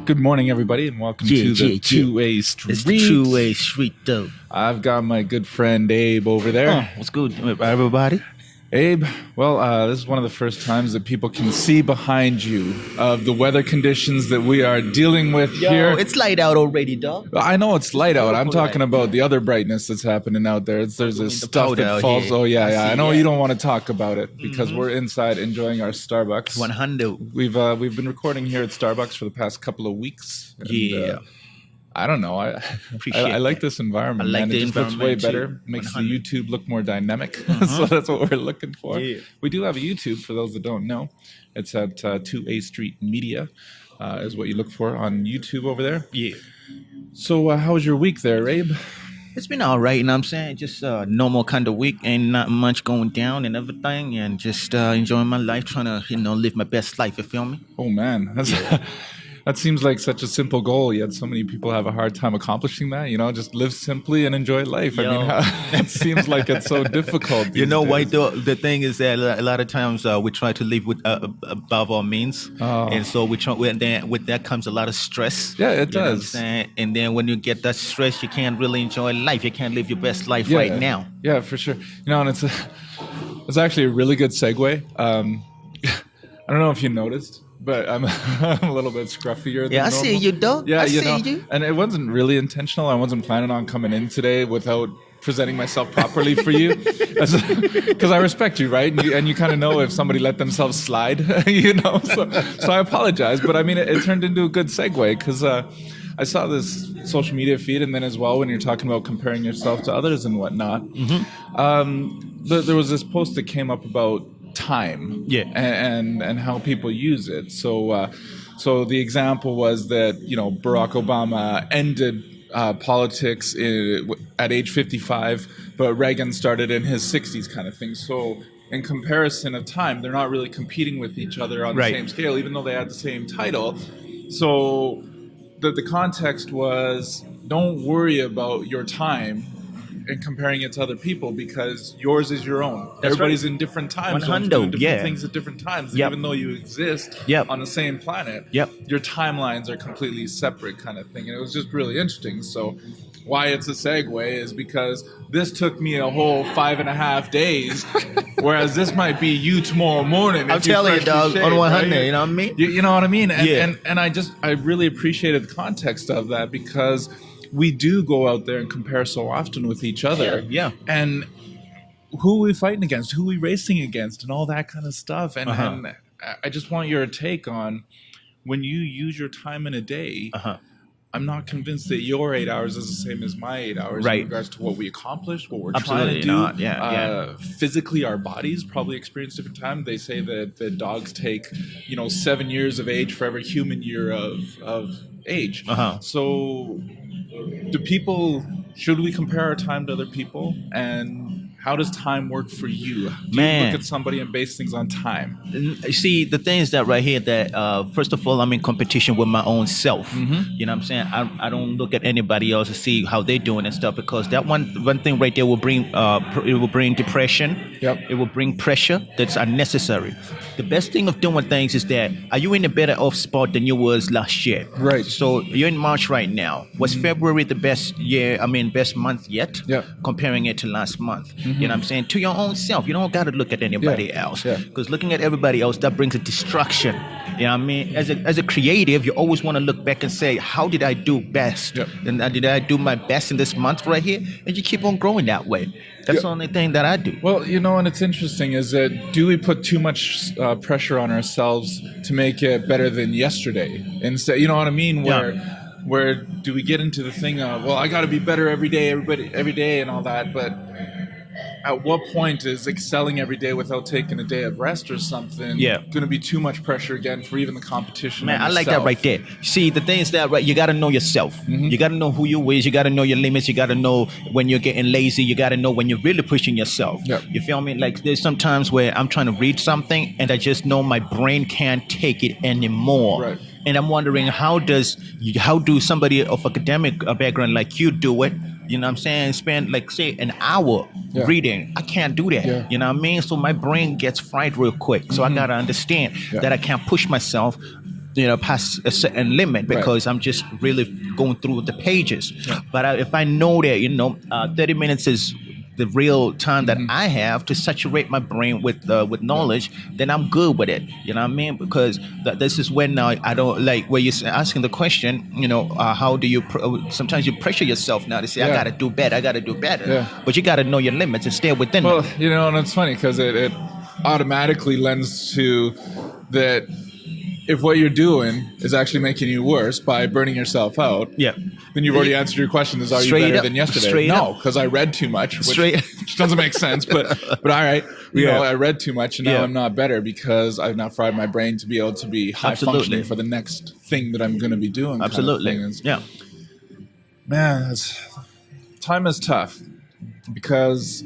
Good morning, everybody, and welcome to the Two-Way Street. It's the Two-Way Street, though. I've got my good friend Abe over there. What's good, everybody? Abe, well, this is one of the first times that people can see behind you of the weather conditions that we are dealing with here. It's light out already, dog. I know it's light out. I'm talking about the other brightness that's happening out there. There's this stuff that falls. Oh, yeah. I know you don't want to talk about it because we're inside enjoying our Starbucks. 100. We've been recording here at Starbucks for the past couple of weeks. And, I don't know. I like this environment. I like the it just looks way environment better. too. Makes the 100. YouTube look more dynamic. So that's what we're looking for. Yeah. We do have a YouTube for those that don't know. It's at 2A Street Media is what you look for on YouTube over there. Yeah. So how was your week there, Abe? It's been all right, you know what I'm saying? Just a normal kind of week. Ain't not much going down and everything. And just enjoying my life, trying to, live my best life, you feel me? Oh, man. That seems like such a simple goal, yet so many people have a hard time accomplishing that. Just live simply and enjoy life. Yo. I mean, it seems like it's so difficult. You know why, though? The thing is that a lot of times we try to live with above our means. And so we try, and then with that comes a lot of stress. Yeah, it You know what I'm does. saying? And then when you get that stress, you can't really enjoy life. You can't live your best life right now. Yeah, for sure. And it's actually a really good segue. I don't know if you noticed, but I'm a little bit scruffier than Yeah, I normal. see you, dog. Yeah, I you see know, you. and it wasn't really intentional. I wasn't planning on coming in today without presenting myself properly for you, because I respect you, right? And you kind of know if somebody let themselves slide, So I apologize, but I mean, it turned into a good segue because I saw this social media feed, and then as well when you're talking about comparing yourself to others and whatnot, there was this post that came up about time, and how people use it. So the example was that Barack Obama ended politics at age 55, but Reagan started in his 60s, kind of thing. So in comparison of time, they're not really competing with each other on the same scale, even though they had the same title. So the context was, don't worry about your time and comparing it to other people, because yours is your own. Everybody's in different time zones, doing different things at different times. Even though you exist on the same planet, your timelines are completely separate, kind of thing. And it was just really interesting. So why it's a segue is because this took me a whole 5.5 days, whereas this might be you tomorrow morning. I'm telling you, dog, on 100, right? you know what I mean? You know what I mean? And I really appreciated the context of that, because we do go out there and compare so often with each other. And who are we fighting against? Who are we racing against? And all that kind of stuff. And I just want your take on, when you use your time in a day, I'm not convinced that your 8 hours is the same as my 8 hours in regards to what we accomplished, what we're trying to do. Physically, our bodies probably experience different time. They say that dogs take, 7 years of age for every human year of age. So should we compare our time to other people? And how does time work for you? Do you look at somebody and base things on time? See, the thing is that right here, that first of all, I'm in competition with my own self. You know what I'm saying? I don't look at anybody else to see how they're doing and stuff, because that one thing right there will bring depression. It will bring pressure that's unnecessary. The best thing of doing things is that, are you in a better off spot than you was last year? Right. So you're in March right now. Was February the best month yet? Comparing it to last month. You know what I'm saying? To your own self. You don't got to look at anybody else. Because looking at everybody else, that brings a distraction. You know what I mean? As a creative, you always want to look back and say, how did I do best? And did I do my best in this month right here? And you keep on growing that way. That's the only thing that I do. Well, and it's interesting is that, do we put too much pressure on ourselves to make it better than yesterday? Instead, you know what I mean? Where do we get into the thing of, well, I got to be better every day and all that, but at what point is excelling every day without taking a day of rest or something going to be too much pressure again for even the competition? Man, I like that right there. See, the thing is that, right, you got to know yourself. You got to know who you is. You got to know your limits. You got to know when you're getting lazy. You got to know when you're really pushing yourself. You feel me? Like, there's some times where I'm trying to read something and I just know my brain can't take it anymore. And I'm wondering, how do somebody of academic background like you do it? You know what I'm saying? Spend, like, say, an hour reading. I can't do that. You know what I mean? So my brain gets fried real quick. So I got to understand that I can't push myself past a certain limit because I'm just really going through the pages. But if I know that 30 minutes is the real time that I have to saturate my brain with knowledge, then I'm good with it. You know what I mean? Because this is when I don't like where you're asking the question. How do you? Sometimes you pressure yourself now to say, I got to do better. I got to do better. Yeah. But you got to know your limits and stay within Well, them. and it's funny because it automatically lends to that. If what you're doing is actually making you worse by burning yourself out, then you've already answered your question: is are you better than yesterday? No, because I read too much, which doesn't make sense. But all right, I read too much, and now I'm not better because I've now fried my brain to be able to be high functioning for the next thing that I'm going to be doing. Absolutely, man, time is tough because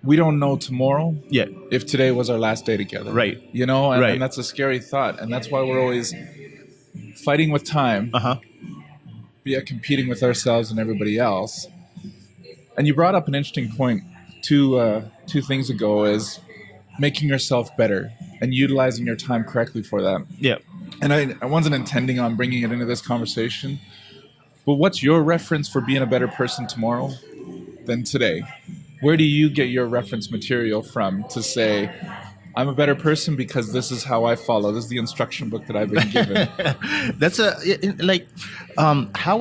we don't know tomorrow if today was our last day together. Right. And that's a scary thought. And that's why we're always fighting with time, yet competing with ourselves and everybody else. And you brought up an interesting point two things ago is making yourself better and utilizing your time correctly for that. Yeah. And I wasn't intending on bringing it into this conversation, but what's your reference for being a better person tomorrow than today? Where do you get your reference material from to say, I'm a better person because this is how I follow. This is the instruction book that I've been given. That's how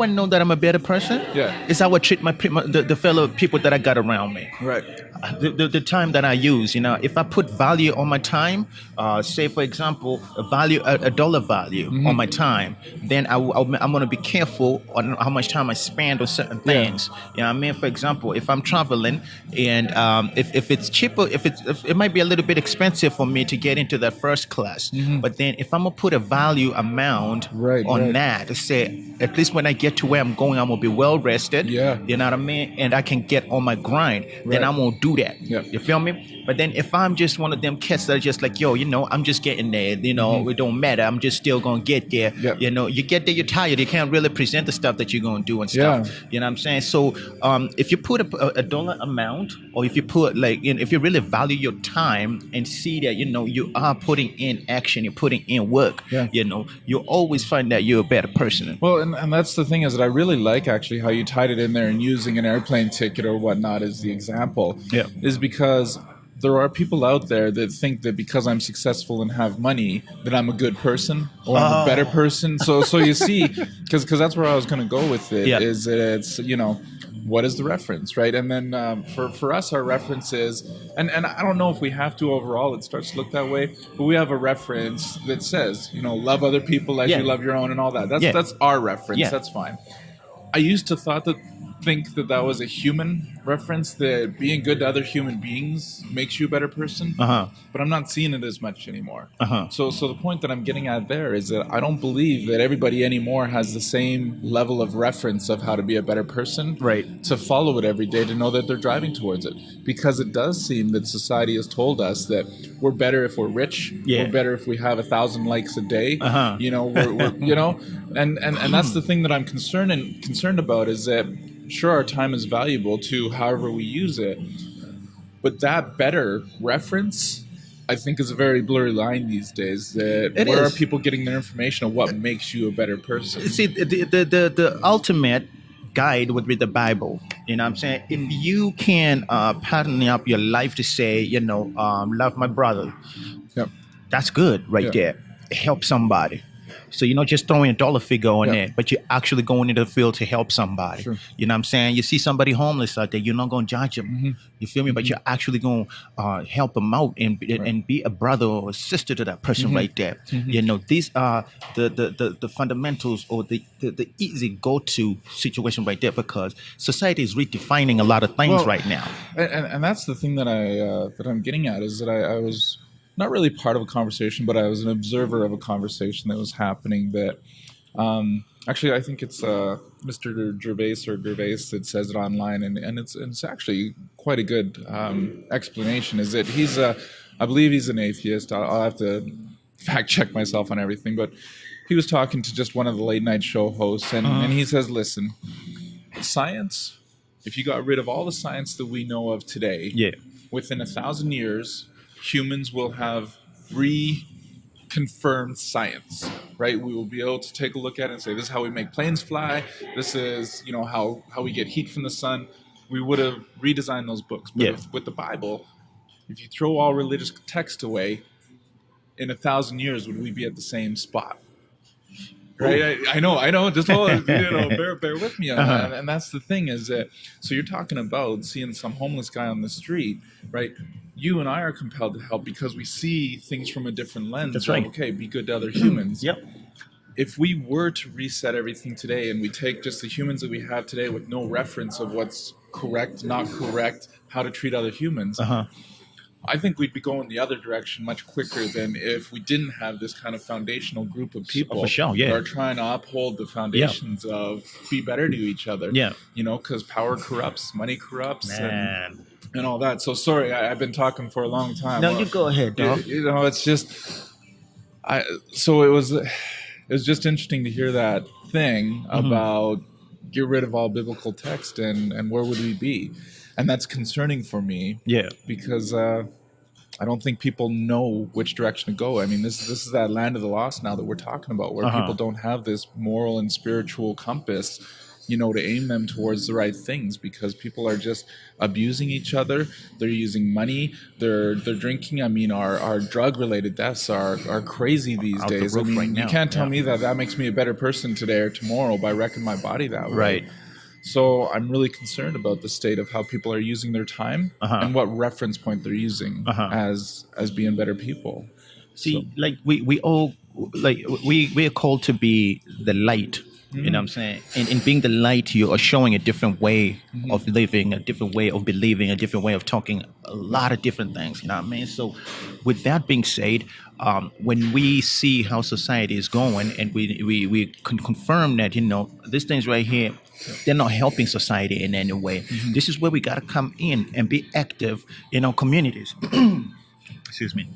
I know that I'm a better person. Is how I treat the fellow people that I got around me. Right. The time that I use, if I put value on my time, say for example, a dollar value on my time, then I'm going to be careful on how much time I spend on certain things. You know what I mean? For example, if I'm traveling and if it's cheaper, if it might be a little bit expensive for me to get into that first class, but then if I'm gonna put a value amount on that to say, at least when I get to where I'm going, I'm gonna be well rested. You know what I mean? And I can get on my grind. Then I'm gonna do that. You feel me? But then if I'm just one of them kids that are just like, I'm just getting there. It don't matter. I'm just still gonna get there. You get there, you're tired. You can't really present the stuff that you're gonna do and stuff. You know what I'm saying? So if you put a dollar amount, or if you put if you really value your time and see that you are putting in action, you're putting in work, you'll always find that you're a better person. Well, and that's the thing is that I really like actually how you tied it in there and using an airplane ticket or whatnot as the example. Is because there are people out there that think that because I'm successful and have money that I'm a good person or I'm a better person. So you see, because that's where I was going to go with it. Is that it's what is the reference, right? And then for us, our reference is, and I don't know if we have to overall, it starts to look that way, but we have a reference that says, love other people as you love your own and all that. That's our reference. That's fine. I used to think that was a human reference, that being good to other human beings makes you a better person, but I'm not seeing it as much anymore. So the point that I'm getting at there is that I don't believe that everybody anymore has the same level of reference of how to be a better person, to follow it every day, to know that they're driving towards it, because it does seem that society has told us that we're better if we're rich, we're better if we have 1,000 likes a day, we're and that's the thing that I'm concerned about, is that sure, our time is valuable to however we use it, but that better reference, I think, is a very blurry line these days. Where are people getting their information on what makes you a better person? See, the ultimate guide would be the Bible. You know what I'm saying? If you can pattern up your life to say, love my brother, that's good there. Help somebody. So you're not just throwing a dollar figure on it, but you're actually going into the field to help somebody. You know what I'm saying? You see somebody homeless out there, you're not going to judge them. You feel me? But you're actually going to help them out and be a brother or a sister to that person right there. These are the fundamentals, or the easy go-to situation right there, because society is redefining a lot of things right now. And that's the thing that I'm getting at, is that I was not really part of a conversation, but I was an observer of a conversation that was happening that actually I think it's Mr. Gervais that says it online, and it's actually quite a good explanation, is that I believe he's an atheist. I'll have to fact check myself on everything, but he was talking to just one of the late night show hosts, and he says, listen, science, if you got rid of all the science that we know of today, within 1,000 years, humans will have confirmed science, right? We will be able to take a look at it and say, this is how we make planes fly. This is, how we get heat from the sun. We would have redesigned those books. But with the Bible, if you throw all religious text away, in 1,000 years, would we be at the same spot? Right? I know. Just bear with me on that. And that's the thing is that, so you're talking about seeing some homeless guy on the street, right? You and I are compelled to help because we see things from a different lens. That's right. Okay, be good to other humans. Yep. If we were to reset everything today and we take just the humans that we have today with no reference of what's correct, not correct, how to treat other humans, I think we'd be going the other direction much quicker than if we didn't have this kind of foundational group of people that are trying to uphold the foundations of be better to each other. Yeah. Because power corrupts, money corrupts, and all that. So sorry, I've been talking for a long time. No, you go ahead, dog. It's just, so it was just interesting to hear that thing about get rid of all biblical text and where would we be? And that's concerning for me. Yeah. Because I don't think people know which direction to go. I mean, this is that land of the lost now that we're talking about, where people don't have this moral and spiritual compass, to aim them towards the right things, because people are just abusing each other. They're using money. They're drinking. I mean, our drug-related deaths are crazy these days. I mean, you can't tell me that makes me a better person today or tomorrow by wrecking my body that way. Right. So I'm really concerned about the state of how people are using their time and what reference point they're using as being better people. See, like we all we are called to be the light. You know what I'm saying? And in being the light, you are showing a different way of living, a different way of believing, a different way of talking, a lot of different things. You know what I mean? So with that being said, when we see how society is going and we can confirm that, these things right here, they're not helping society in any way. This is where we got to come in and be active in our communities. Excuse me.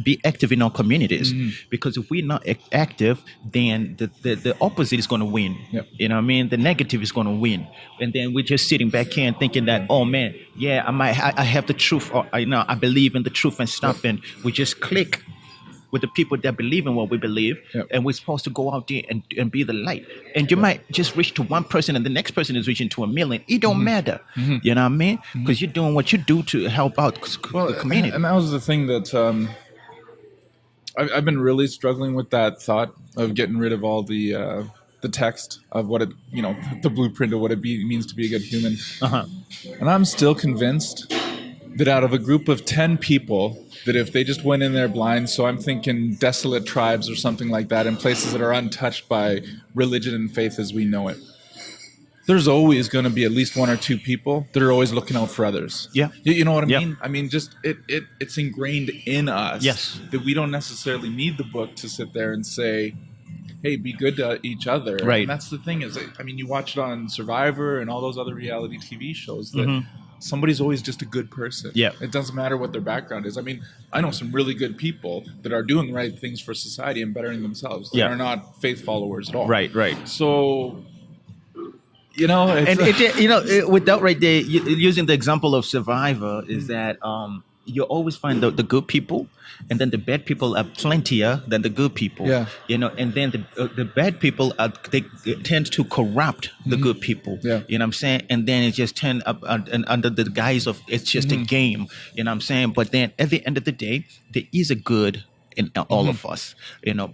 Be active in our communities, because if we're not active, then the opposite is going to win. Yep. You know what I mean? The negative is going to win, and then we're just sitting back here and thinking that, oh man, yeah, I have the truth, or I believe in the truth and stuff, and we just click with the people that believe in what we believe, and we're supposed to go out there and be the light. And you might just reach to one person, and the next person is reaching to 1 million. It don't matter, you know what I mean? Because you're doing what you do to help out the community. And that was the thing that. I've been really struggling with that thought of getting rid of all the text of what it, the blueprint of what it means to be a good human. And I'm still convinced that out of a group of 10 people, that if they just went in there blind, so I'm thinking desolate tribes or something like that, in places that are untouched by religion and faith as we know it, there's always going to be at least one or two people that are always looking out for others. Yeah. You know what I mean? I mean, just it's ingrained in us that we don't necessarily need the book to sit there and say, hey, be good to each other. Right. And that's the thing is, I mean, you watch it on Survivor and all those other reality TV shows that somebody's always just a good person. Yeah. It doesn't matter what their background is. I mean, I know some really good people that are doing the right things for society and bettering themselves. That are not faith followers at all. Right, right. So... with that right there, using the example of Survivor, is that you always find the good people, and then the bad people are plentier than the good people. Yeah. And then the bad people they tend to corrupt the good people. Yeah. You know what I'm saying? And then it just turned up under the guise of it's just a game. You know what I'm saying? But then at the end of the day, there is a good in all of us,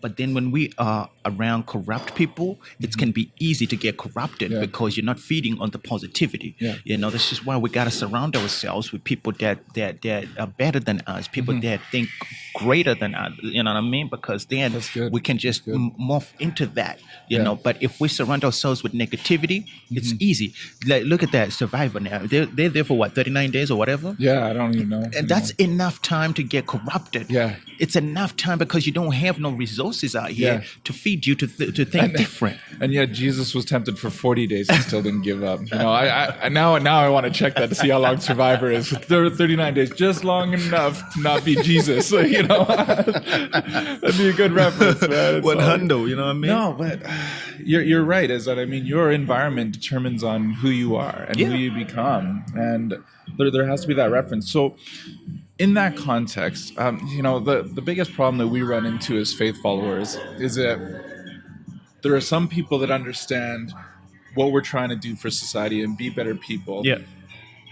but then when we are around corrupt people, it can be easy to get corrupted because you're not feeding on the positivity. This is why we got to surround ourselves with people that are better than us, people that think greater than us, you know what I mean? Because then we can just morph into that, but if we surround ourselves with negativity, it's easy. Like, look at that Survivor now. They're there for 39 days or whatever? Yeah, I don't even know. And that's enough time to get corrupted. Yeah. It's enough time because you don't have no resources out here to feed you to think different. And yet Jesus was tempted for 40 days and still didn't give up. Now I want to check that to see how long Survivor is. 39 days, just long enough to not be Jesus. That'd be a good reference, man. What hundo, you know what I mean? No, but you're right. Is that your environment determines on who you are and who you become, and there has to be that reference. So in that context, the biggest problem that we run into as faith followers is that there are some people that understand what we're trying to do for society and be better people. Yeah.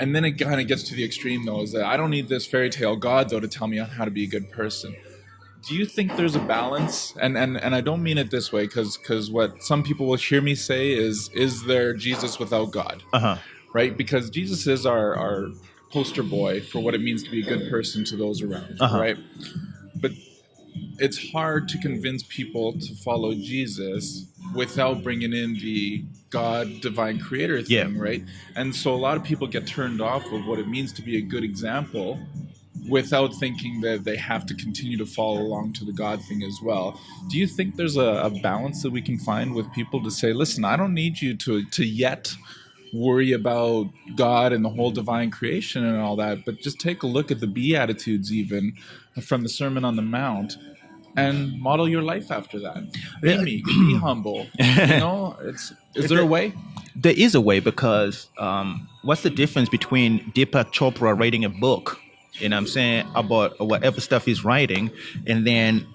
And then it kind of gets to the extreme, though, is that I don't need this fairy tale God, though, to tell me how to be a good person. Do you think there's a balance? And I don't mean it this way, because what some people will hear me say is there Jesus without God? Right? Because Jesus is our poster boy for what it means to be a good person to those around, right? But it's hard to convince people to follow Jesus without bringing in the God, divine creator thing, right? And so a lot of people get turned off of what it means to be a good example without thinking that they have to continue to follow along to the God thing as well. Do you think there's a balance that we can find with people to say, listen, I don't need you to yet worry about God and the whole divine creation and all that, but just take a look at the Beatitudes even from the Sermon on the Mount and model your life after that. Be meek, be humble. Is there a way? There is a way, because what's the difference between Deepak Chopra writing a book, you know what I'm saying, about whatever stuff he's writing, and then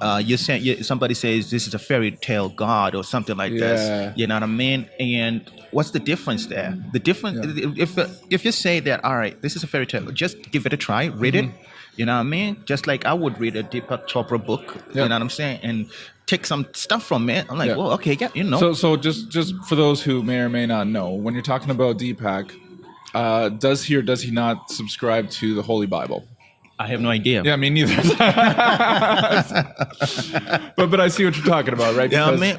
somebody says this is a fairy tale God or something like this, you know what I mean? And what's the difference there? The difference, if you say that, all right, this is a fairy tale, just give it a try, read it, you know what I mean? Just like I would read a Deepak Chopra book, you know what I'm saying, and take some stuff from it. I'm like, well, okay, So just for those who may or may not know, when you're talking about Deepak, does he or does he not subscribe to the Holy Bible? I have no idea. Yeah, me neither. but I see what you're talking about, right?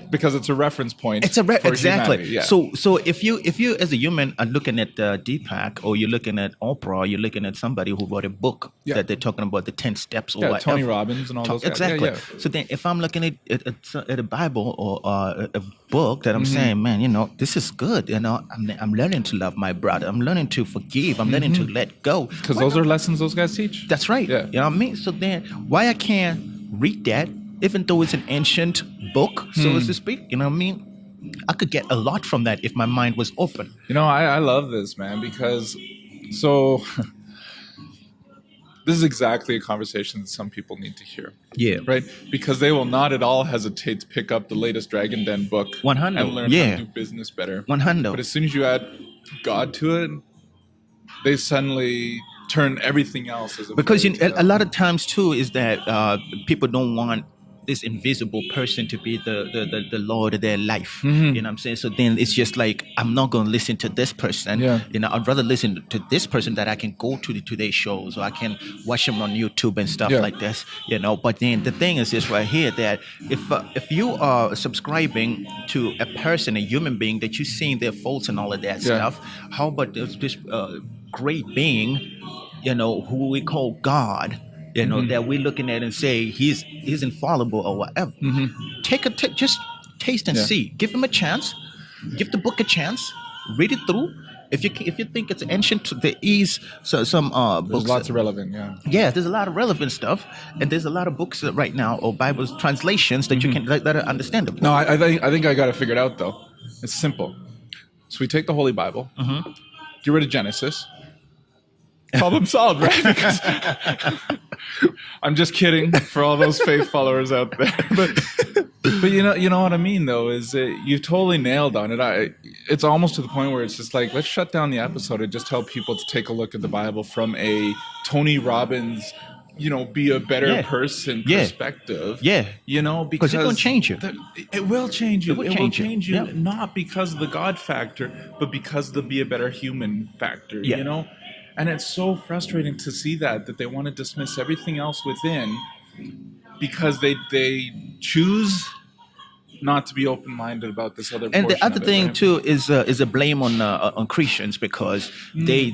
Because it's a reference point. It's exactly. Humanity, yeah. So if you as a human are looking at Deepak, or you're looking at Oprah, or you're looking at somebody who wrote a book that they're talking about the 10 steps or whatever. Tony Robbins and all those guys. Exactly. Yeah. So then if I'm looking at a Bible or a book that I'm saying, man, this is good. I'm learning to love my brother. I'm learning to forgive. I'm learning to let go. Because those are lessons those guys teach. That's right. Yeah. You know what I mean? So then why I can't read that, even though it's an ancient book, so as to speak, you know what I mean? I could get a lot from that if my mind was open. I love this, man, because this is exactly a conversation that some people need to hear. Yeah. Right? Because they will not at all hesitate to pick up the latest Dragon Den book 100. and learn how to do business better. 100. But as soon as you add God to it, they suddenly turn everything else as a because a lot of times too is that people don't want this invisible person to be the Lord of their life. You know what I'm saying? So then it's just like, I'm not going to listen to this person. I'd rather listen to this person that I can go to today's shows, or I can watch them on YouTube and stuff like this. But then the thing is this right here, that if you are subscribing to a person, a human being, that you're seeing their faults and all of that stuff, how about this great being, who we call God, that we're looking at and say he's infallible or whatever. Just taste and see. Give him a chance. Give the book a chance. Read it through. If you think it's ancient, there is some books. There's lots of relevant, Yeah, there's a lot of relevant stuff, and there's a lot of books right now, or Bible translations that you can that are understandable. No, I think I got it figured out though. It's simple. So we take the Holy Bible, get rid of Genesis. Problem solved, right? Because I'm just kidding for all those faith followers out there, but you know what I mean though, is that you've totally nailed on it. It's almost to the point where it's just like, let's shut down the episode and just tell people to take a look at the Bible from a Tony Robbins, be a better person perspective. Because it's going to change you. It will change you. It will change you, Yeah. not because of the God factor, but because of the be a better human factor. And it's so frustrating to see that they want to dismiss everything else within because they choose not to be open-minded about this other. And the other thing too is a blame on Christians, because they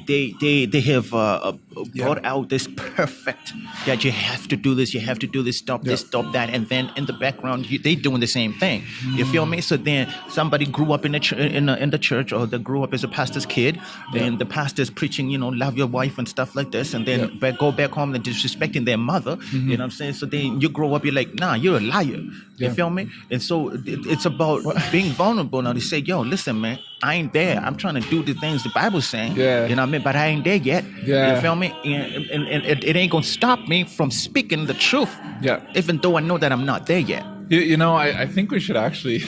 have brought out this perfect that you have to do this, stop this, stop that, and then in the background they doing the same thing. You feel me? So then somebody grew up in the church, or they grew up as a pastor's kid, and the pastor's preaching, love your wife and stuff like this, and then go back home and disrespecting their mother. You know what I'm saying? So then you grow up, you're like, nah, you're a liar. You feel me? And so it's about being vulnerable now to say, yo, listen, man, I ain't there. I'm trying to do the things the Bible's saying. Yeah. You know what I mean? But I ain't there yet. Yeah. You feel me? And it ain't gonna stop me from speaking the truth. Yeah. Even though I know that I'm not there yet. You know, I think we should actually,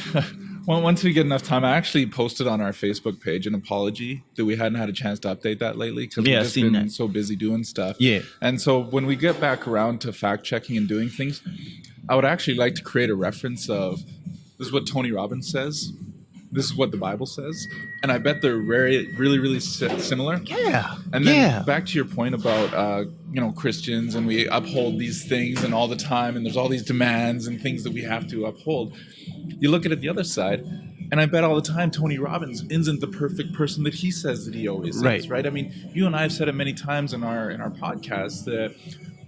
once we get enough time, I actually posted on our Facebook page an apology that we hadn't had a chance to update that lately because we've just been so busy doing stuff. Yeah. And so when we get back around to fact checking and doing things, I would actually like to create a reference of this is what Tony Robbins says. This is what the Bible says. And I bet they're really similar. Yeah. And then back to your point about, Christians and we uphold these things and all the time and there's all these demands and things that we have to uphold. You look at it the other side and I bet all the time Tony Robbins isn't the perfect person that he says that he always is, right? I mean, you and I have said it many times in our podcast that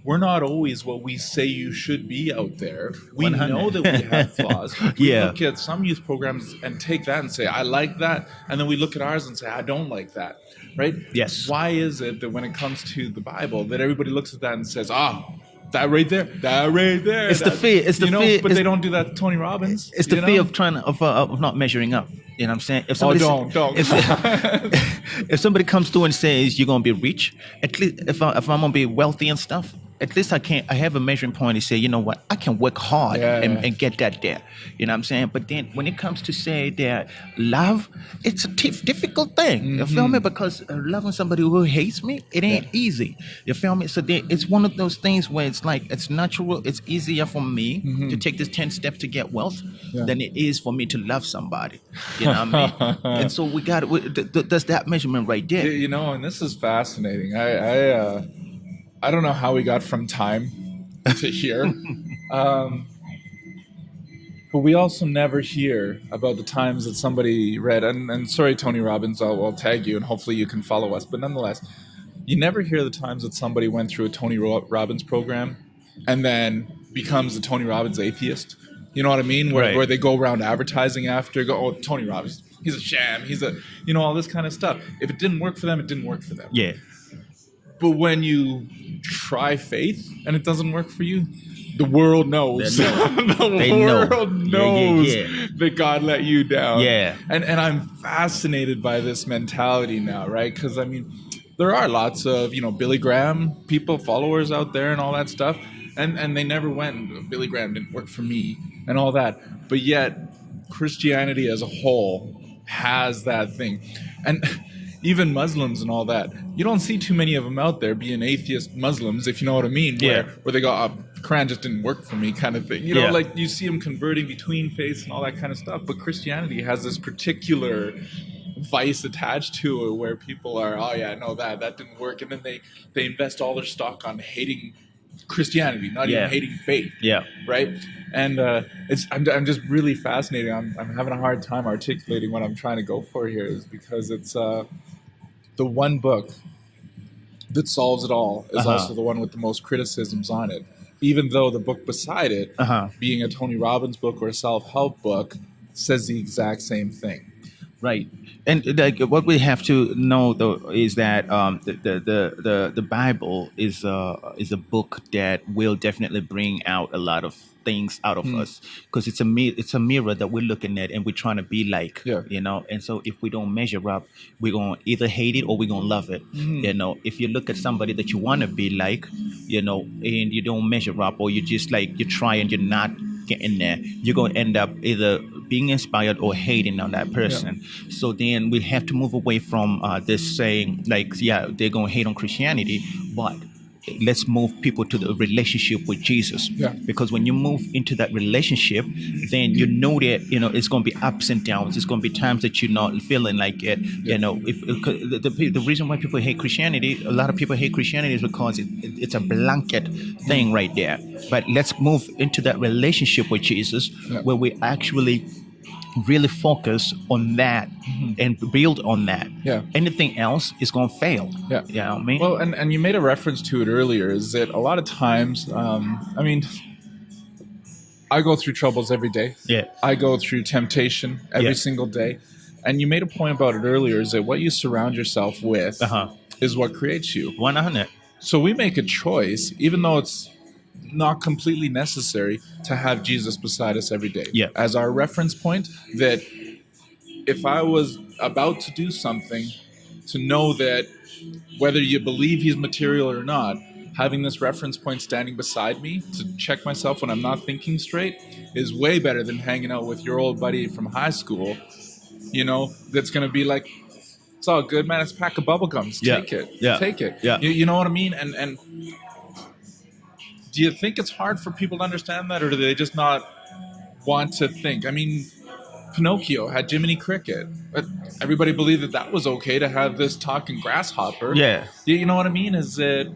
we're not always what we say you should be out there. We 100. know that we have flaws. We look at some youth programs and take that and say, I like that. And then we look at ours and say, I don't like that. Right? Yes. Why is it that when it comes to the Bible, that everybody looks at that and says, that right there, It's the fear. It's the fear. But they don't do that to Tony Robbins. It's the fear of not measuring up. You know what I'm saying? If somebody don't. If somebody comes through and says you're gonna be rich, at least if I'm gonna be wealthy and stuff, at least I have a measuring point to say, you know what, I can work hard and get that there. You know what I'm saying? But then when it comes to say that love, it's a difficult thing. Mm-hmm. You feel me? Because loving somebody who hates me, it ain't easy. You feel me? So it's one of those things where it's like, it's natural. It's easier for me to take this 10 steps to get wealth than it is for me to love somebody. You know what I mean? And so there's that measurement right there. You know, and this is fascinating. I don't know how we got from time to here. But we also never hear about the times that somebody read, and sorry, Tony Robbins, I'll tag you and hopefully you can follow us. But nonetheless, you never hear the times that somebody went through a Tony Robbins program and then becomes a Tony Robbins atheist. You know what I mean? Where they go around advertising after, Tony Robbins, he's a sham, he's a, all this kind of stuff. If it didn't work for them, it didn't work for them. Yeah. But when you try faith and it doesn't work for you, the world knows. The world knows that God let you down. Yeah. And I'm fascinated by this mentality now, right? Because, I mean, there are lots of, Billy Graham people, followers out there and all that stuff. And they never went, Billy Graham didn't work for me and all that. But yet, Christianity as a whole has that thing. And even Muslims and all that, you don't see too many of them out there being atheist Muslims, if you know what I mean, where they go, Quran just didn't work for me kind of thing. Like you see them converting between faiths and all that kind of stuff. But Christianity has this particular vice attached to it where people are, that didn't work. And then they invest all their stock on hating Christianity, not even hating faith. Yeah. Right? And I'm just really fascinated. I'm having a hard time articulating what I'm trying to go for here is because it's the one book that solves it all is also the one with the most criticisms on it. Even though the book beside it, being a Tony Robbins book or a self-help book, says the exact same thing. Right. And like what we have to know though is that the Bible is a book that will definitely bring out a lot of things out of us because it's a mirror that we're looking at and we're trying to be like, and so if we don't measure up, we're going to either hate it or we're going to love it. If you look at somebody that you want to be like, and you don't measure up or you just like, you try and you're not getting there, you're going to end up either being inspired or hating on that person. So then we have to move away from this saying like, they're going to hate on Christianity, but let's move people to the relationship with Jesus. Because when you move into that relationship, then you know that it's going to be ups and downs. It's going to be times that you're not feeling like it. If the reason why people hate Christianity, a lot of people hate Christianity is because it's a blanket thing right there. But let's move into that relationship with Jesus, where we actually really focus on that and build on that. Anything else is going to fail. You know what I mean? Well, and you made a reference to it earlier, is that a lot of times, I go through troubles every day. I go through temptation every single day. And you made a point about it earlier, is that what you surround yourself with is what creates you. 100. So we make a choice, even though it's not completely necessary to have Jesus beside us every day Yeah. as our reference point. That if I was about to do something, to know that whether you believe he's material or not, having this reference point standing beside me to check myself when I'm not thinking straight is way better than hanging out with your old buddy from high school, that's going to be like, it's all good, man. It's a pack of bubble gums. Yeah. Take it. Yeah. Take it. Yeah. You know what I mean? And do you think it's hard for people to understand that, or do they just not want to think? I mean, Pinocchio had Jiminy Cricket, but everybody believed that was okay to have this talking grasshopper. Yeah. You know what I mean? Is that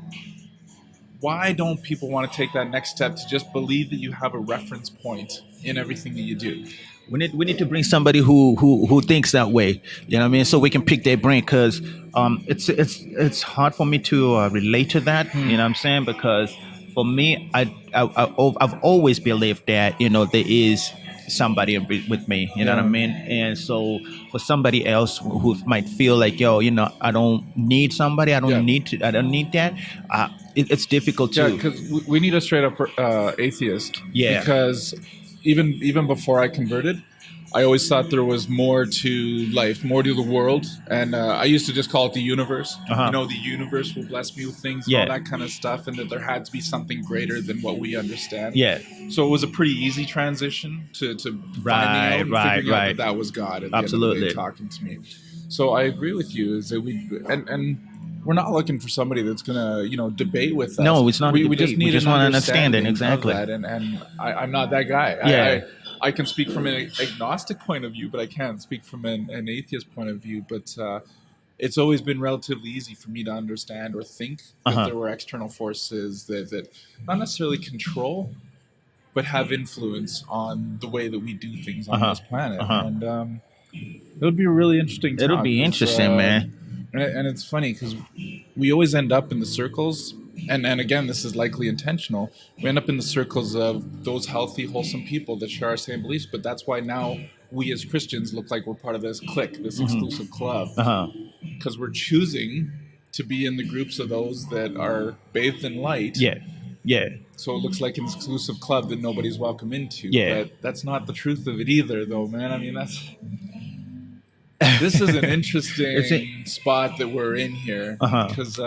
why don't people want to take that next step to just believe that you have a reference point in everything that you do? We need to bring somebody who thinks that way. You know what I mean? So we can pick their brain, because it's hard for me to relate to that. You know what I'm saying? Because for me, I've always believed that there is somebody with me. You know what I mean? And so for somebody else who might feel like, I don't need somebody. I don't need that. It's difficult too. Yeah, because we need a straight up atheist. Yeah. Because even before I converted, I always thought there was more to life, more to the world, and I used to just call it the universe. The universe will bless me with things, and all that kind of stuff, and that there had to be something greater than what we understand. Yeah. So it was a pretty easy transition to finding out and figuring out that was God at the end of the day talking to me. So I agree with you. Is that and we're not looking for somebody that's gonna debate with us. No, it's not. We just need just want to understand it exactly. And I'm not that guy. Yeah. I can speak from an agnostic point of view, but I can't speak from an atheist point of view. But it's always been relatively easy for me to understand or think that there were external forces that not necessarily control, but have influence on the way that we do things on this planet. And it'll be a really interesting talk. It'll be interesting, man. And it's funny because we always end up in the circles, and again, this is likely intentional. We end up in the circles of those healthy, wholesome people that share our same beliefs. But that's why now we as Christians look like we're part of this clique, this exclusive club, because we're choosing to be in the groups of those that are bathed in light. Yeah. So it looks like an exclusive club that nobody's welcome into. Yeah. But that's not the truth of it either, though, man. I mean, this is an interesting spot that we're in here, because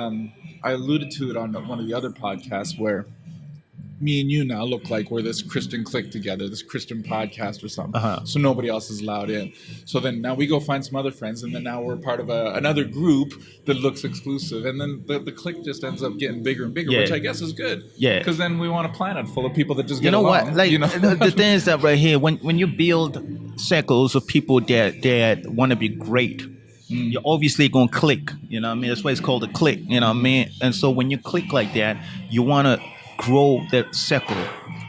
I alluded to it on one of the other podcasts where me and you now look like we're this Christian clique together, this Christian podcast or something. So nobody else is allowed in. So then now we go find some other friends, and then now we're part of another group that looks exclusive. And then the clique just ends up getting bigger and bigger, which I guess is good. Yeah. Because then we want a planet full of people that just get along. What? Like, the thing is that right here, when you build circles of people that want to be great, you're obviously going to click. You know what I mean? That's why it's called a click. You know what I mean? And so when you click like that, you want to grow that circle,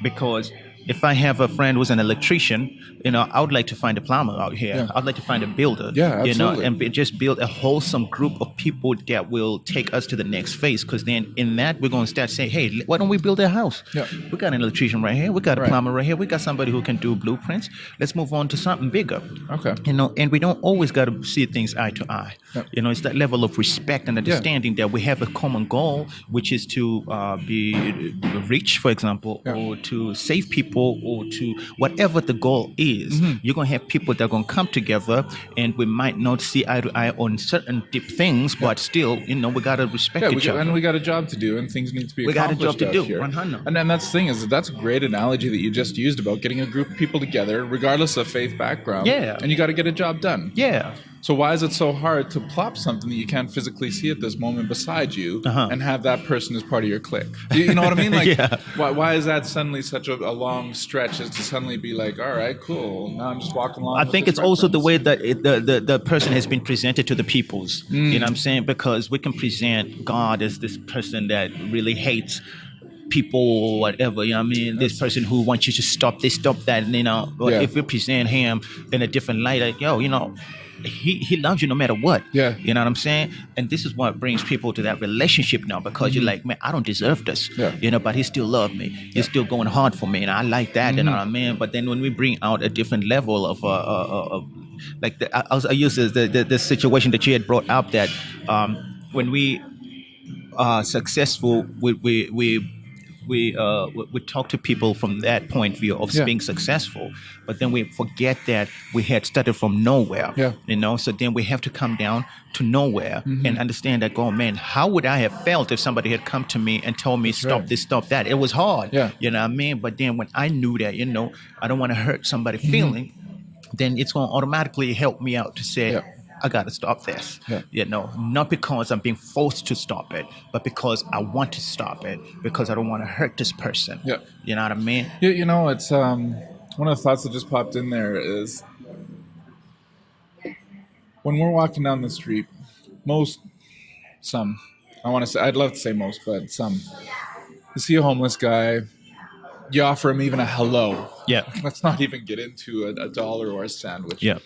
because if I have a friend who's an electrician, I would like to find a plumber out here. Yeah. I'd like to find a builder. Yeah, absolutely. And just build a wholesome group of people that will take us to the next phase. Because then in that, we're going to start saying, hey, why don't we build a house? Yeah. We got an electrician right here. We got a plumber right here. We got somebody who can do blueprints. Let's move on to something bigger. Okay. And we don't always got to see things eye to eye. Yep. It's that level of respect and understanding that we have a common goal, which is to be rich, for example, or to save people, or to whatever the goal is. You're going to have people that are going to come together, and we might not see eye to eye on certain deep things, but still, we got to respect each other. And we got a job to do, and things need to be accomplished. We got a job to do. Here. 100. And then that's the thing is that's a great analogy that you just used about getting a group of people together, regardless of faith background. Yeah. And you got to get a job done. Yeah. So why is it so hard to plop something that you can't physically see at this moment beside you and have that person as part of your clique? You know what I mean? Like, why is that suddenly such a long stretch as to suddenly be like, all right, cool, now I'm just walking along? I think it's also the way that the person has been presented to the peoples. You know what I'm saying? Because we can present God as this person that really hates people or whatever, you know what I mean? This person who wants you to stop this, stop that, but if we present him in a different light, like, he loves you no matter what. Yeah. You know what I'm saying? And this is what brings people to that relationship now, because you're like, man, I don't deserve this. Yeah. But he still loves me. He's still going hard for me, and I like that. You know what I mean? But then when we bring out a different level of like I use the situation that you had brought up, that when we are successful, we we talk to people from that point of view of Yeah. being successful, but then we forget that we had started from nowhere. Yeah. So then we have to come down to nowhere Mm-hmm. and understand that, oh man, how would I have felt if somebody had come to me and told me stop right. this, stop that? It was hard. Yeah. You know what I mean? But then when I knew that, I don't want to hurt somebody's feeling, then it's going to automatically help me out to say, Yeah. I got to stop this. Yeah. Not because I'm being forced to stop it, but because I want to stop it, because I don't want to hurt this person. Yeah. You know what I mean? Yeah, it's one of the thoughts that just popped in there is when we're walking down the street, I'd love to say most, but some, you see a homeless guy, you offer him even a hello. Yeah. Let's not even get into a dollar or a sandwich. Yeah.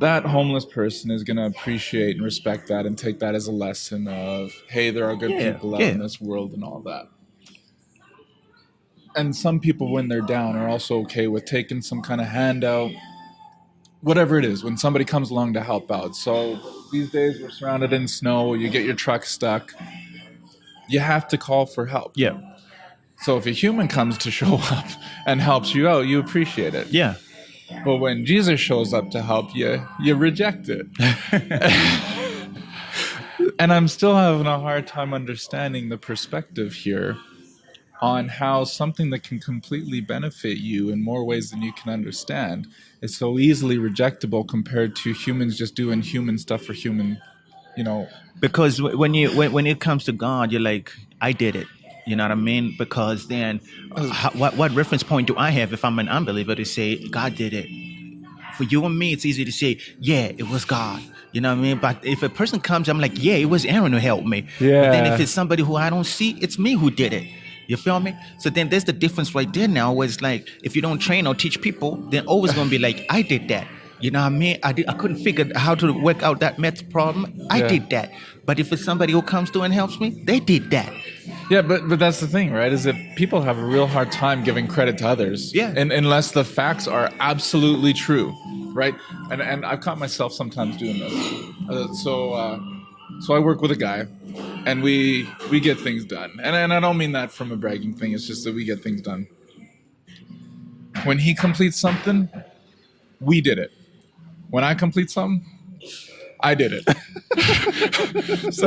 That homeless person is going to appreciate and respect that and take that as a lesson of, hey, there are good people out in this world and all that. And some people, when they're down, are also okay with taking some kind of handout, whatever it is, when somebody comes along to help out. So these days we're surrounded in snow, you get your truck stuck, you have to call for help. Yeah. So if a human comes to show up and helps you out, you appreciate it. Yeah. But when Jesus shows up to help you, you reject it. And I'm still having a hard time understanding the perspective here on how something that can completely benefit you in more ways than you can understand is so easily rejectable compared to humans just doing human stuff for human, Because when it comes to God, you're like, I did it. You know what I mean? Because then what reference point do I have if I'm an unbeliever to say God did it? For you and me, it's easy to say, yeah, it was God. You know what I mean? But if a person comes, I'm like, yeah, it was Aaron who helped me. Yeah. But then if it's somebody who I don't see, it's me who did it. You feel me? So then there's the difference right there now, where it's like, if you don't train or teach people, then always going to be like, I did that. You know what I mean? I couldn't figure how to work out that math problem. I did that. But if it's somebody who comes through and helps me, they did that. Yeah, but that's the thing, right? Is that people have a real hard time giving credit to others. Yeah. And unless the facts are absolutely true, right? And I've caught myself sometimes doing this. So I work with a guy, and we get things done. And I don't mean that from a bragging thing. It's just that we get things done. When he completes something, we did it. When I complete something, I did it. So,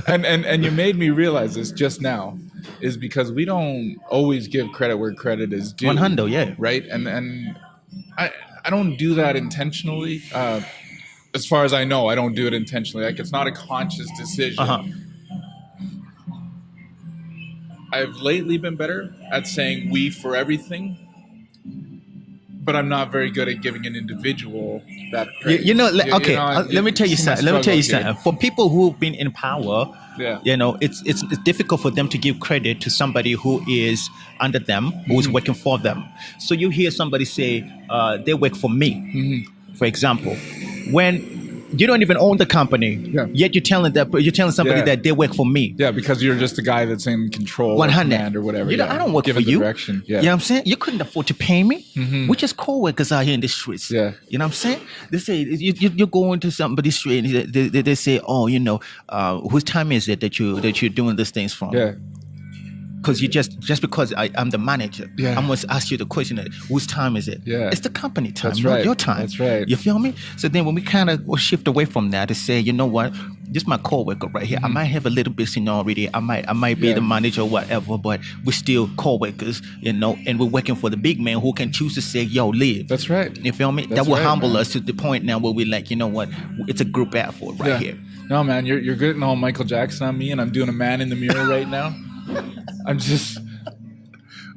and you made me realize this just now, is because we don't always give credit where credit is due. 100, yeah. Right? And I don't do that intentionally. As far as I know, I don't do it intentionally. Like, it's not a conscious decision. Uh-huh. I've lately been better at saying we for everything, but I'm not very good at giving an individual that praise. Let me tell you something. For people who've been in power, it's difficult for them to give credit to somebody who is under them, who's working for them. So you hear somebody say, they work for me, for example. When you don't even own the company, yet you're telling somebody that they work for me. Yeah, because you're just the guy that's in control 100 or whatever. I don't work for you. Direction. Yeah. You know what I'm saying? You couldn't afford to pay me. We're just co-workers out here in the streets. Yeah. You know what I'm saying? They say you go into somebody's street and they say, oh, whose time is it that you're doing these things from? Yeah. Because you just because I'm the manager, I must ask you the question: whose time is it? Yeah. It's the company time, That's not right. your time. That's right. You feel me? So then when we kind of shift away from that to say, you know what, this is my coworker right here. I might have a little bit seniority. I might be the manager or whatever, but we're still coworkers, and we're working for the big man who can choose to say, yo, leave. That's right. You feel me? That will humble us to the point now where we're like, you know what, it's a group effort right here. No, man, you're getting all Michael Jackson on me, and I'm doing a man in the mirror right now. I'm just...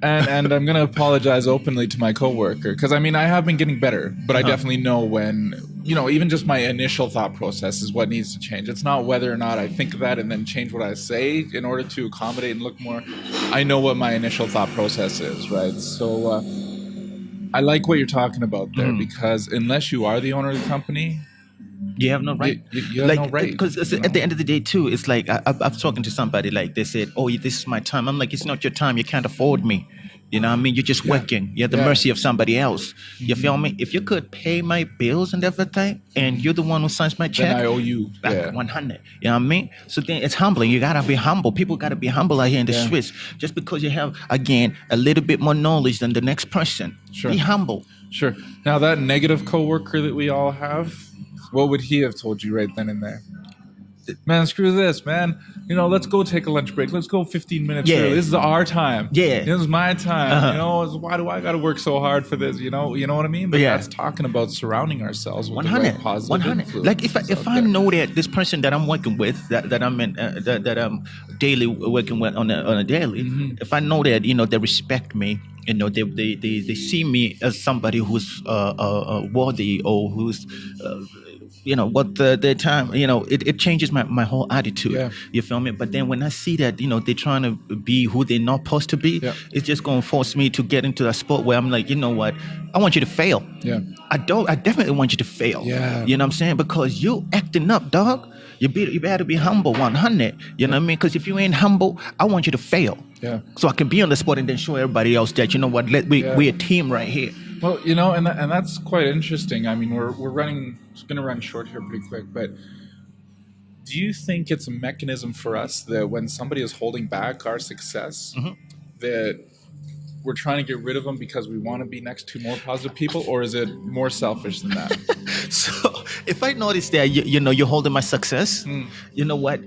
And I'm going to apologize openly to my coworker, because I have been getting better, but I definitely know when, even just my initial thought process is what needs to change. It's not whether or not I think of that and then change what I say in order to accommodate and look more. I know what my initial thought process is, right? So I like what you're talking about there, because unless you are the owner of the company, You have no right. You have no right. Because at the end of the day, too, it's like I've talking to somebody like they said, "Oh, this is my time." I'm like, "It's not your time. You can't afford me." You know what I mean? You're just working. You're at the mercy of somebody else. You feel me? If you could pay my bills and everything, and you're the one who signs my check, then I owe you 100. You know what I mean? So then it's humbling. You gotta be humble. People gotta be humble out here in the streets. Just because you have, again, a little bit more knowledge than the next person, be humble. Sure. Now that negative coworker that we all have, what would he have told you right then and there? Man, screw this, man. Let's go take a lunch break. Let's go 15 minutes early. This is our time. Yeah. This is my time. Why do I got to work so hard for this? You know what I mean? But that's talking about surrounding ourselves with 100, the right positive 100. Influence. Like if I know that this person that I'm working with, that I'm in, that I'm daily working with on a daily, if I know that they respect me, they see me as somebody who's worthy or who's what their time, it changes my whole attitude. Yeah. You feel me? But then when I see that, they're trying to be who they're not supposed to be, it's just going to force me to get into that spot where I'm like, you know what? I want you to fail. Yeah. I definitely want you to fail. Yeah. You know what I'm saying? Because you acting up, dog. You better be humble 100. You know what I mean? Because if you ain't humble, I want you to fail. Yeah. So I can be on the spot and then show everybody else that, we're a team right here. Well, and that's quite interesting. I mean, we're going to run short here pretty quick, but do you think it's a mechanism for us that when somebody is holding back our success, that we're trying to get rid of them because we want to be next to more positive people, or is it more selfish than that? So if I notice that, you're holding my success, you know what?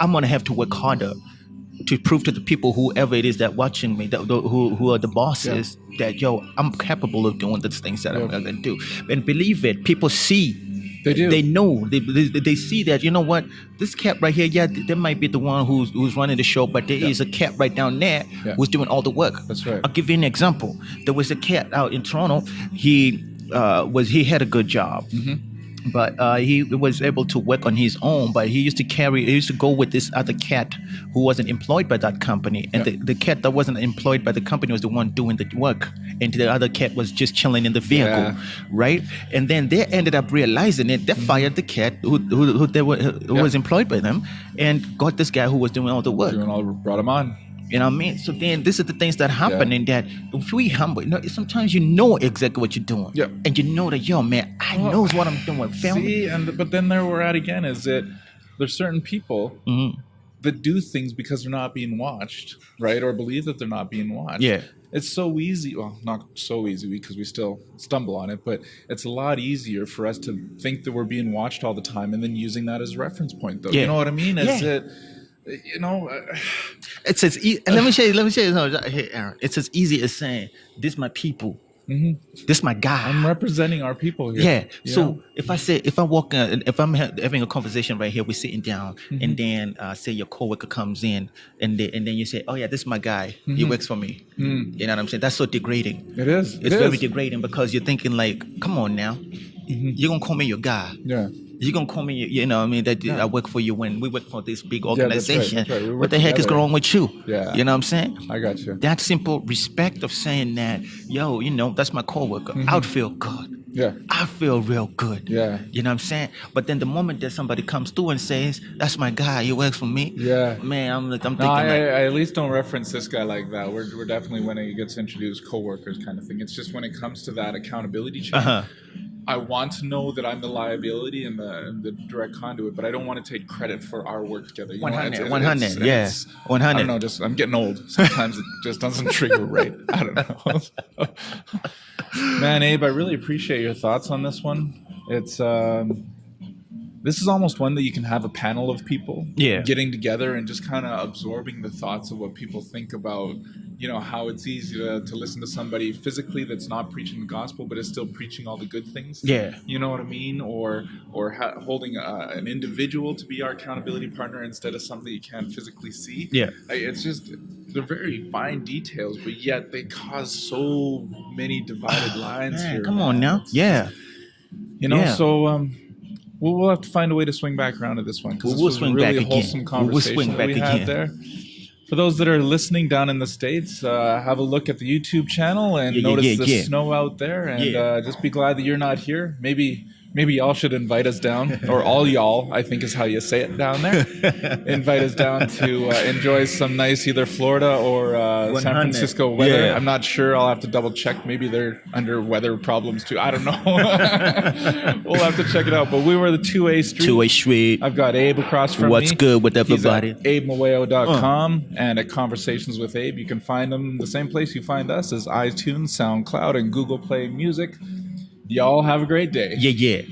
I'm going to have to work harder to prove to the people, whoever it is that watching me, who are the bosses, that I'm capable of doing the things that I'm gonna do. And believe it, people see. They do. They know. They see that. You know what? This cat right here, there might be the one who's running the show, but there is a cat right down there who's doing all the work. That's right. I'll give you an example. There was a cat out in Toronto. He had a good job. But he was able to work on his own. But he used to go with this other cat who wasn't employed by that company. And the cat that wasn't employed by the company was the one doing the work. And the other cat was just chilling in the vehicle, right? And then they ended up realizing it. They fired the cat who was employed by them and got this guy who was doing all the work. Brought him on. You know what I mean? So then this is the things that happen in that if we humble, sometimes you know exactly what you're doing. Yeah. And you know that, man, I knows what I'm doing. See, but then there we're at again is that there's certain people that do things because they're not being watched, right? Or believe that they're not being watched. Yeah. It's so easy. Well, not so easy because we still stumble on it, but it's a lot easier for us to think that we're being watched all the time and then using that as a reference point, though. Yeah. You know what I mean? It's as let me show you something. Hey, Aaron, it's as easy as saying, "This my people. This my guy." I'm representing our people here. Yeah. So if I walk in, if I'm having a conversation right here, we're sitting down, and then say your coworker comes in, and then you say, "Oh yeah, this is my guy. He works for me." You know what I'm saying? That's so degrading. It is. It's very degrading because you're thinking like, "Come on now, you're gonna call me your guy." Yeah. You're going to call me, you know what I mean, that I work for you when we work for this big organization. That's right. What the heck is wrong with you? Yeah. You know what I'm saying? I got you. That simple respect of saying that, that's my coworker. I'd feel good. Yeah. I feel real good. Yeah. You know what I'm saying? But then the moment that somebody comes through and says, "That's my guy, he works for me." Yeah. Man, I'm thinking I at least don't reference this guy like that. We're definitely when it gets introduced coworkers kind of thing. It's just when it comes to that accountability chain. I want to know that I'm the liability and the direct conduit, but I don't want to take credit for our work together. 100. 100. I don't know. I'm getting old. Sometimes it just doesn't trigger right. I don't know. Man, Abe, I really appreciate your thoughts on this one. It's this is almost one that you can have a panel of people getting together and just kind of absorbing the thoughts of what people think about. How it's easy to listen to somebody physically that's not preaching the gospel, but is still preaching all the good things. Yeah. You know what I mean? Or holding an individual to be our accountability partner instead of something you can't physically see. Yeah. It's just, they're very fine details, but yet they cause so many divided lines here. Come on now. Yeah. So we'll have to find a way to swing back around to this one because this was a really wholesome conversation that we had there. For those that are listening down in the States, have a look at the YouTube channel and notice the snow out there and just be glad that you're not here. Maybe maybe y'all should invite us down, or all y'all, I think is how you say it down there. Invite us down to enjoy some nice either Florida or San Francisco weather. Yeah. I'm not sure. I'll have to double check. Maybe they're under weather problems too. I don't know. We'll have to check it out. But we were the 2A Street. 2A Street. I've got Abe across from me. What's good with everybody? He's at abemaweo.com and at Conversations with Abe. You can find him the same place you find us as iTunes, SoundCloud, and Google Play Music. Y'all have a great day. Yeah.